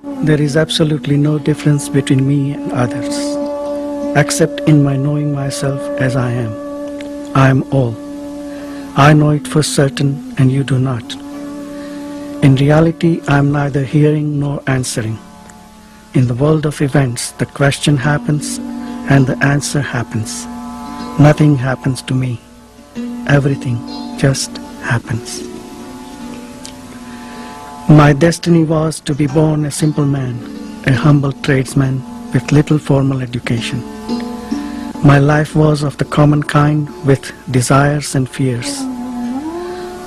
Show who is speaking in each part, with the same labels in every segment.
Speaker 1: There is absolutely no difference between me and others, except in my knowing myself as I am. I am all. I know it for certain and you do not. In reality, I am neither hearing nor answering. In the world of events, the question happens and the answer happens. Nothing happens to me. Everything just happens. My destiny was to be born a simple man, a humble tradesman with little formal education. My life was of the common kind with desires and fears.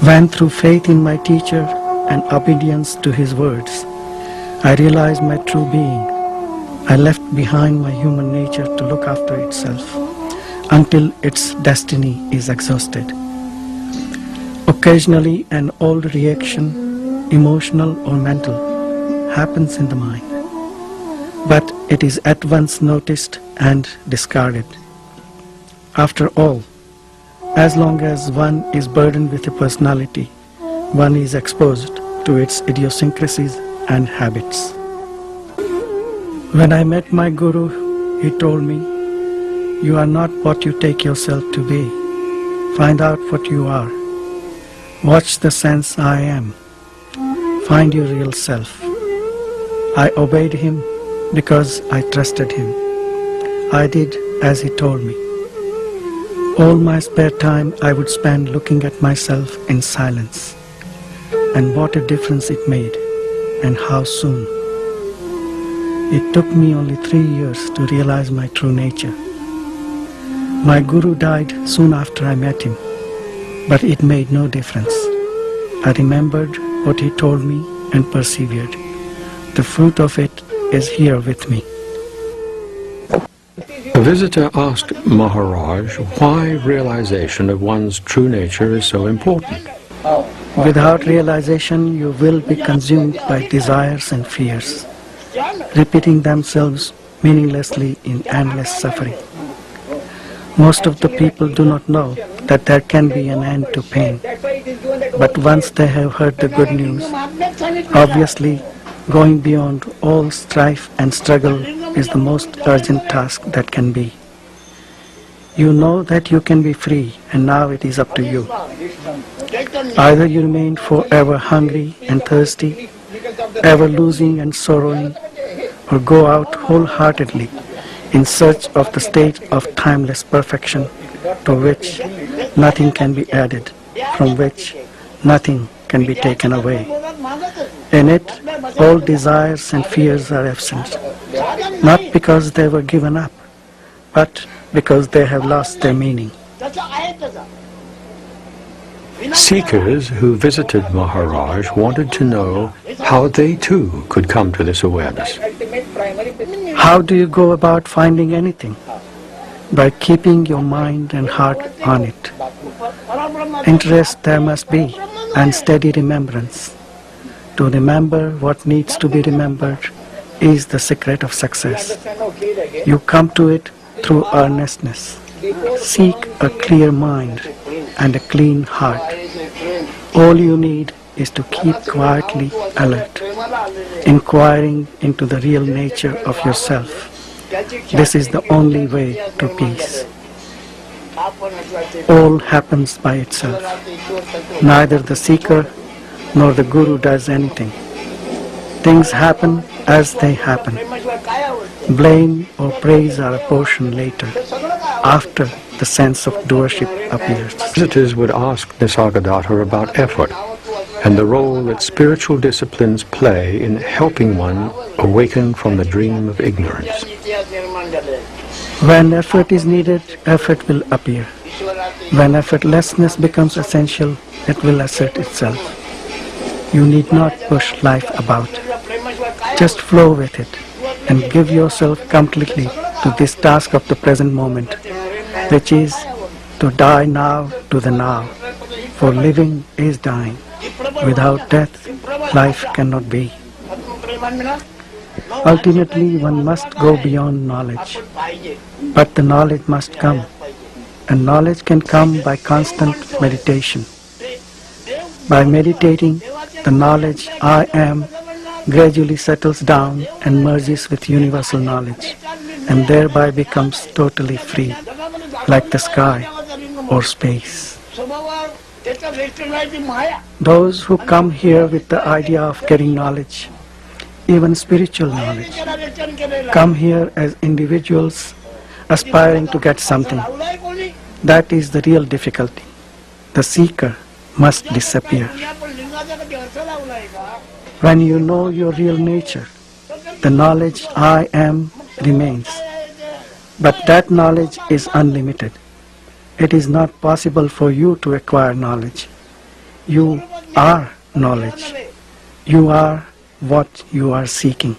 Speaker 1: When through faith in my teacher and obedience to his words, I realized my true being, I left behind my human nature to look after itself until its destiny is exhausted. Occasionally an old reaction, emotional or mental, happens in the mind, but it is at once noticed and discarded. After all, as long as one is burdened with a personality, one is exposed to its idiosyncrasies and habits. When I met my Guru, he told me, "You are not what you take yourself to be. Find out what you are. Watch the sense I am. Find your real self." I obeyed him because I trusted him. I did as he told me. All my spare time I would spend looking at myself in silence. And what a difference it made, and how soon. It took me only 3 years to realize my true nature. My Guru died soon after I met him, but it made no difference. I remembered what he told me and persevered. The fruit of it is here with me.
Speaker 2: A visitor asked Maharaj why realization of one's true nature is so important.
Speaker 1: Without realization, you will be consumed by desires and fears, repeating themselves meaninglessly in endless suffering. Most of the people do not know that there can be an end to pain. But once they have heard the good news, obviously going beyond all strife and struggle is the most urgent task that can be. You know that you can be free, and now it is up to you. Either you remain forever hungry and thirsty, ever losing and sorrowing, or go out wholeheartedly in search of the state of timeless perfection to which nothing can be added, from which nothing can be taken away. In it, all desires and fears are absent, not because they were given up, but because they have lost their meaning.
Speaker 2: Seekers who visited Maharaj wanted to know how they too could come to this awareness.
Speaker 1: How do you go about finding anything? By keeping your mind and heart on it. Interest there must be, and steady remembrance. To remember what needs to be remembered is the secret of success. You come to it through earnestness. Seek a clear mind and a clean heart. All you need is to keep quietly alert, inquiring into the real nature of yourself. This is the only way to peace. All happens by itself. Neither the seeker nor the Guru does anything. Things happen as they happen. Blame or praise are a portion later, after the sense of doership appears.
Speaker 2: Visitors would ask Nisargadata about effort and the role that spiritual disciplines play in helping one awaken from the dream of ignorance.
Speaker 1: When effort is needed, effort will appear. When effortlessness becomes essential, it will assert itself. You need not push life about. Just flow with it and give yourself completely to this task of the present moment, which is to die now to the now, for living is dying. Without death, life cannot be. Ultimately, one must go beyond knowledge, but the knowledge must come, and knowledge can come by constant meditation. By meditating, the knowledge I am gradually settles down and merges with universal knowledge, and thereby becomes totally free, like the sky or space. Those who come here with the idea of getting knowledge, even spiritual knowledge, come here as individuals aspiring to get something. That is the real difficulty. The seeker must disappear. When you know your real nature, the knowledge I am remains. But that knowledge is unlimited. It is not possible for you to acquire knowledge. You are knowledge. You are what you are seeking.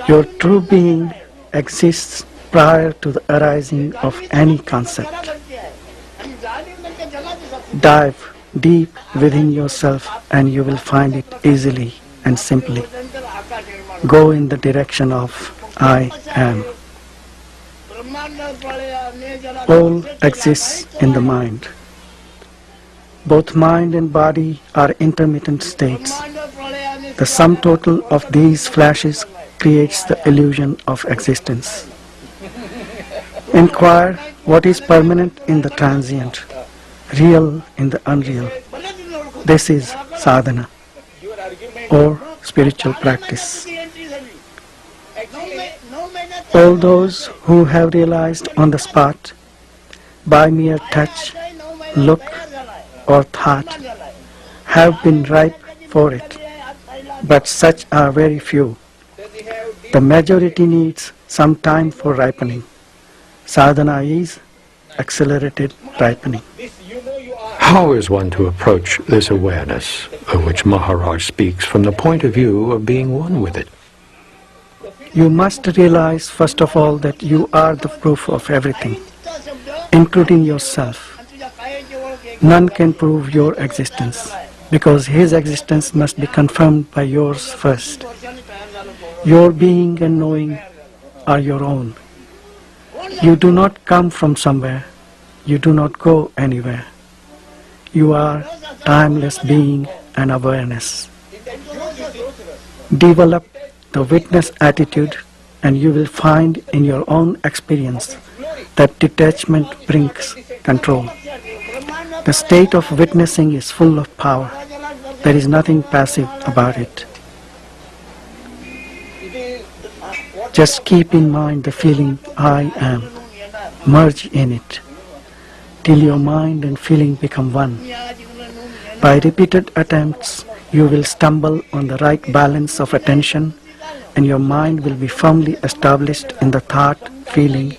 Speaker 1: Your true being exists prior to the arising of any concept. Dive deep within yourself and you will find it easily and simply. Go in the direction of I am. All exists in the mind. Both mind and body are intermittent states. The sum total of these flashes creates the illusion of existence. Inquire what is permanent in the transient, real in the unreal. This is sadhana, or spiritual practice. All those who have realized on the spot, by mere touch, look, or thought, have been ripe for it, but such are very few. The majority needs some time for ripening. Sadhana is accelerated ripening.
Speaker 2: How is one to approach this awareness of which Maharaj speaks from the point of view of being one with it?
Speaker 1: You must realize first of all that you are the proof of everything, including yourself. None can prove your existence, because his existence must be confirmed by yours first. Your being and knowing are your own. You do not come from somewhere. You do not go anywhere. You are timeless being and awareness. Develop the witness attitude and you will find in your own experience that detachment brings control. The state of witnessing is full of power. There is nothing passive about it. Just keep in mind the feeling I am. Merge in it till your mind and feeling become one. By repeated attempts, you will stumble on the right balance of attention and your mind will be firmly established in the thought, feeling,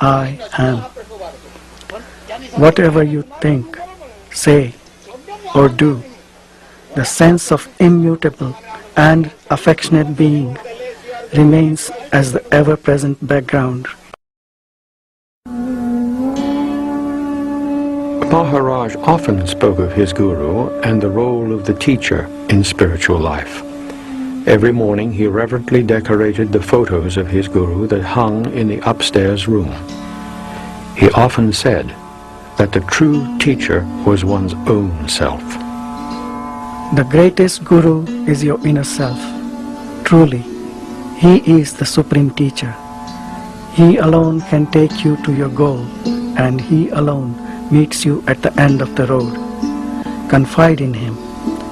Speaker 1: I am. Whatever you think, say, or do, the sense of immutable and affectionate being remains as the ever-present background.
Speaker 2: Maharaj often spoke of his guru and the role of the teacher in spiritual life. Every morning he reverently decorated the photos of his guru that hung in the upstairs room. He often said that the true teacher was one's own self.
Speaker 1: The greatest guru is your inner self. Truly, he is the supreme teacher. He alone can take you to your goal, and he alone meets you at the end of the road. Confide in him,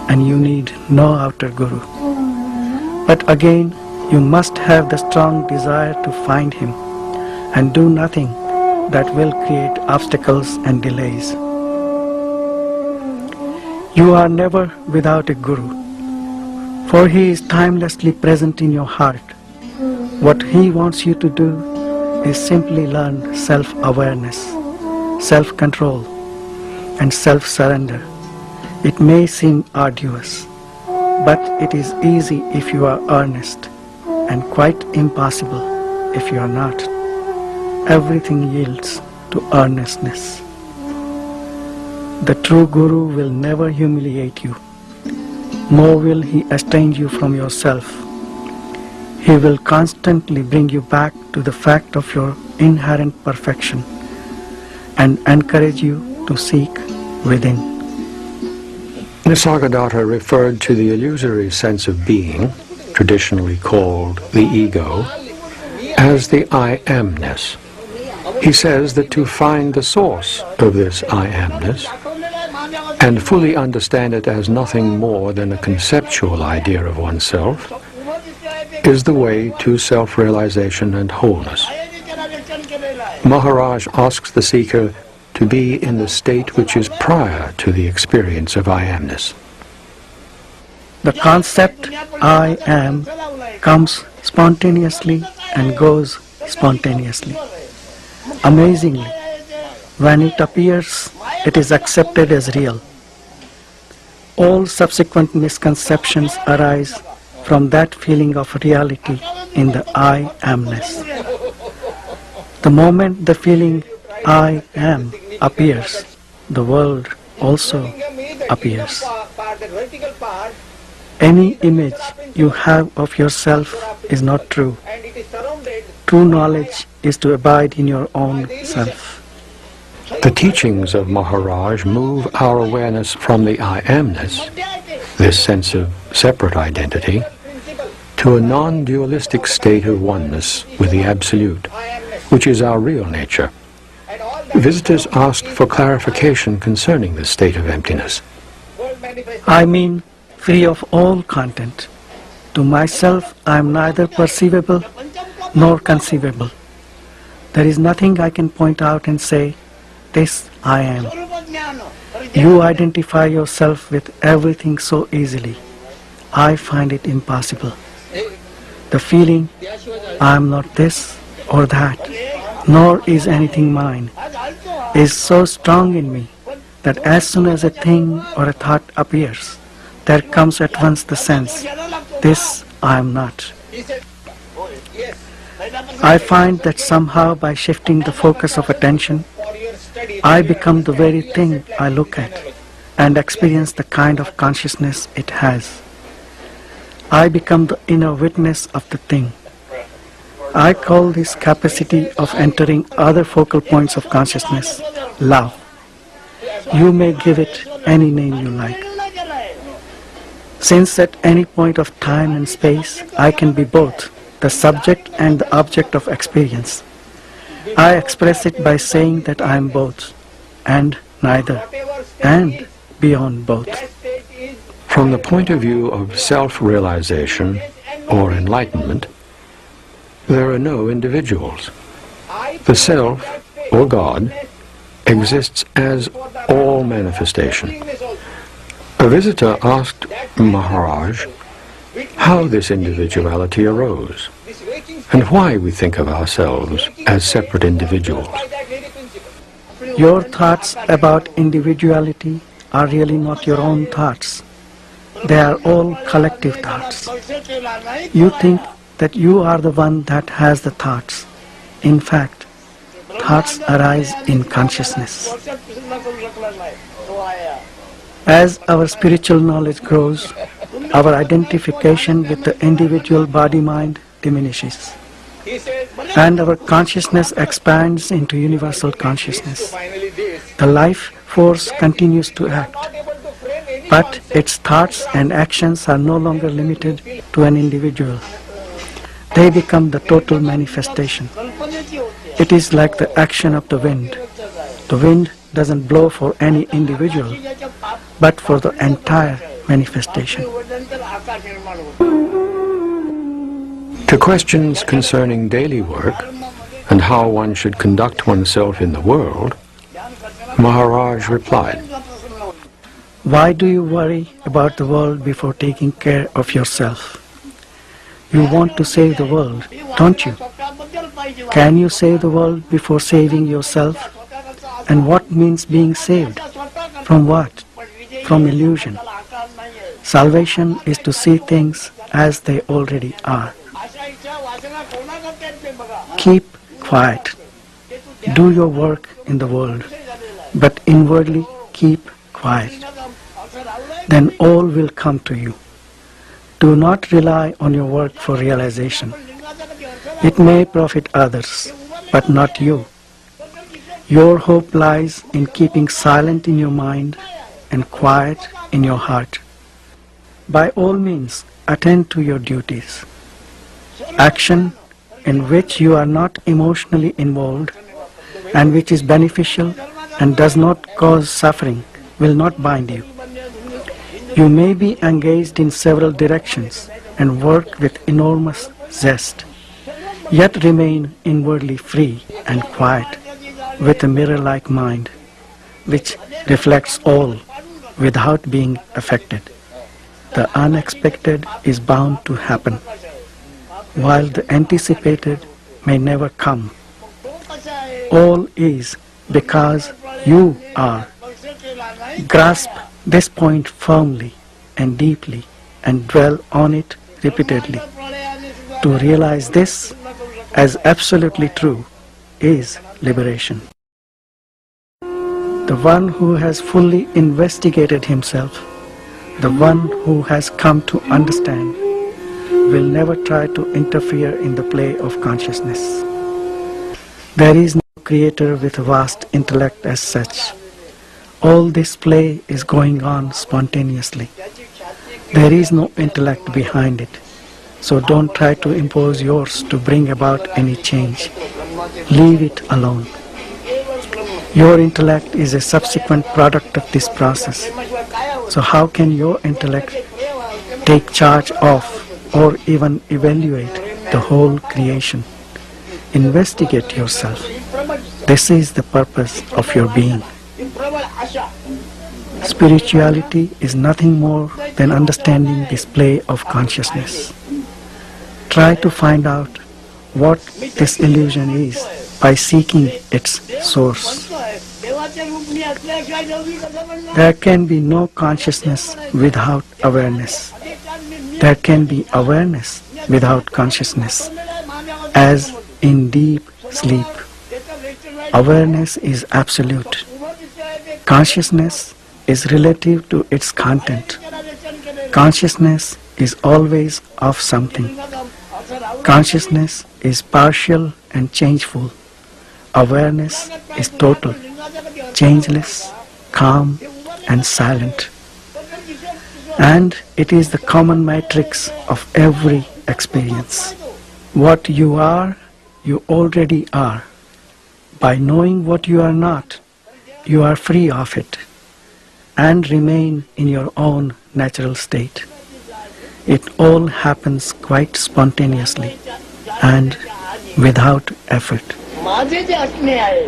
Speaker 1: and you need no outer guru. But again, you must have the strong desire to find him, and do nothing that will create obstacles and delays. You are never without a guru, for he is timelessly present in your heart. What he wants you to do is simply learn self-awareness, self-control, and self-surrender. It may seem arduous, but it is easy if you are earnest, and quite impossible if you are not. Everything yields to earnestness. The true guru will never humiliate you, nor will he estrange you from yourself. He will constantly bring you back to the fact of your inherent perfection and encourage you to seek within.
Speaker 2: Nisargadata referred to the illusory sense of being, traditionally called the ego, as the I amness. He says that to find the source of this I amness and fully understand it as nothing more than a conceptual idea of oneself is the way to self-realization and wholeness. Maharaj asks the seeker to be in the state which is prior to the experience of I amness.
Speaker 1: The concept I am comes spontaneously and goes spontaneously. Amazingly, when it appears, it is accepted as real. All subsequent misconceptions arise from that feeling of reality in the I amness. The moment the feeling I am appears, the world also appears. Any image you have of yourself is not true. True knowledge is to abide in your own self.
Speaker 2: The teachings of Maharaj move our awareness from the I amness, this sense of separate identity, to a non-dualistic state of oneness with the Absolute, which is our real nature. Visitors asked for clarification concerning this state of emptiness.
Speaker 1: I mean, free of all content. To myself, I am neither perceivable nor conceivable. There is nothing I can point out and say, this I am. You identify yourself with everything so easily. I find it impossible. The feeling, I am not this or that, nor is anything mine, is so strong in me that as soon as a thing or a thought appears, there comes at once the sense, this I am not. I find that somehow by shifting the focus of attention, I become the very thing I look at and experience the kind of consciousness it has. I become the inner witness of the thing. I call this capacity of entering other focal points of consciousness love. You may give it any name you like. Since at any point of time and space I can be both the subject and the object of experience, I express it by saying that I am both, and neither, and beyond both.
Speaker 2: From the point of view of self-realization or enlightenment, there are no individuals. The Self, or God, exists as all manifestation. A visitor asked Maharaj how this individuality arose, and why we think of ourselves as separate individuals.
Speaker 1: Your thoughts about individuality are really not your own thoughts. They are all collective thoughts. You think that you are the one that has the thoughts. In fact, thoughts arise in consciousness. As our spiritual knowledge grows, our identification with the individual body-mind diminishes, and our consciousness expands into universal consciousness. The life force continues to act, but its thoughts and actions are no longer limited to an individual. They become the total manifestation. It is like the action of the wind. The wind doesn't blow for any individual, but for the entire manifestation.
Speaker 2: To questions concerning daily work and how one should conduct oneself in the world, Maharaj replied,
Speaker 1: Why do you worry about the world before taking care of yourself? You want to save the world, don't you? Can you save the world before saving yourself? And what means being saved? From what? From illusion. Salvation is to see things as they already are. Keep quiet. Do your work in the world, but inwardly keep quiet. Then all will come to you. Do not rely on your work for realization. It may profit others, but not you. Your hope lies in keeping silent in your mind and quiet in your heart. By all means, attend to your duties. Action in which you are not emotionally involved and which is beneficial and does not cause suffering will not bind you. You may be engaged in several directions and work with enormous zest, yet remain inwardly free and quiet with a mirror-like mind which reflects all without being affected. The unexpected is bound to happen, while the anticipated may never come. All is because you are. Grasp this point firmly and deeply and dwell on it repeatedly. To realize this as absolutely true is liberation. The one who has fully investigated himself, the one who has come to understand, will never try to interfere in the play of consciousness. There is no creator with a vast intellect as such. All this play is going on spontaneously. There is no intellect behind it, so don't try to impose yours to bring about any change. Leave it alone. Your intellect is a subsequent product of this process. So how can your intellect take charge of or even evaluate the whole creation? Investigate yourself. This is the purpose of your being. Spirituality is nothing more than understanding this play of consciousness. Try to find out what this illusion is by seeking its source. There can be no consciousness without awareness. There can be awareness without consciousness, as in deep sleep. Awareness is absolute. Consciousness is relative to its content. Consciousness is always of something. Consciousness is partial and changeful. Awareness is total, changeless, calm and silent. And it is the common matrix of every experience. What you are, you already are. By knowing what you are not, you are free of it and remain in your own natural state. It all happens quite spontaneously and without effort.
Speaker 3: माझे जे असणे आहे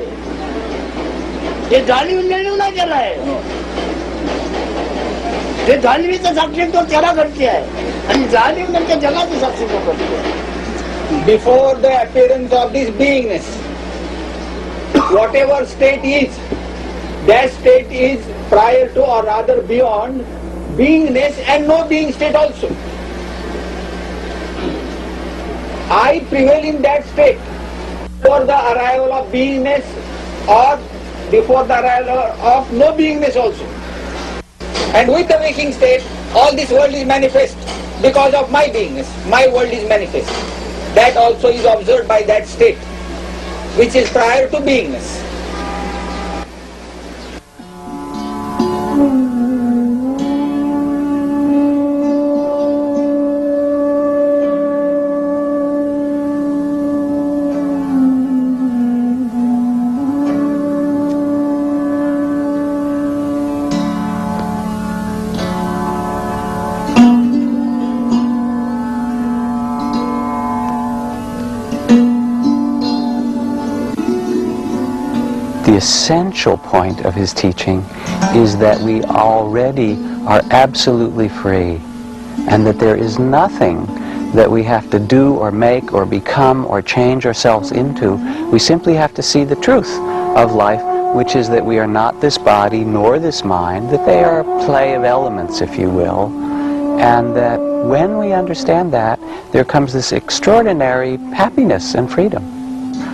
Speaker 3: ते जाणीव नाही केलाय ते जाणीवीचा साक्षी तो त्याला घडते आहे आणि जाणीव नंतर जगाची साक्षी तो करते.
Speaker 4: Before the appearance of this beingness, whatever state is, that state is prior to or rather beyond beingness and no being state also. I prevail in that state before the arrival of beingness or before the arrival of no beingness also. And with the waking state, all this world is manifest because of my beingness. My world is manifest. That also is observed by that state, which is prior to beingness.
Speaker 5: The essential point of his teaching is that we already are absolutely free, and that there is nothing that we have to do or make or become or change ourselves into. We simply have to see the truth of life, which is that we are not this body nor this mind, that they are a play of elements, if you will, and that when we understand that, there comes this extraordinary happiness and freedom.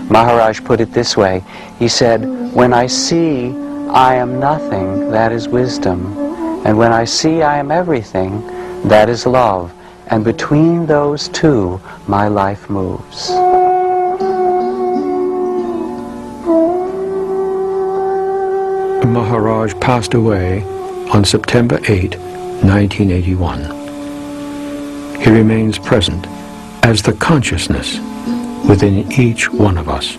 Speaker 5: Maharaj put it this way. He said, when I see I am nothing, that is wisdom. And when I see I am everything, that is love. And between those two, my life moves.
Speaker 2: Maharaj passed away on September 8, 1981. He remains present as the consciousness within each one of us.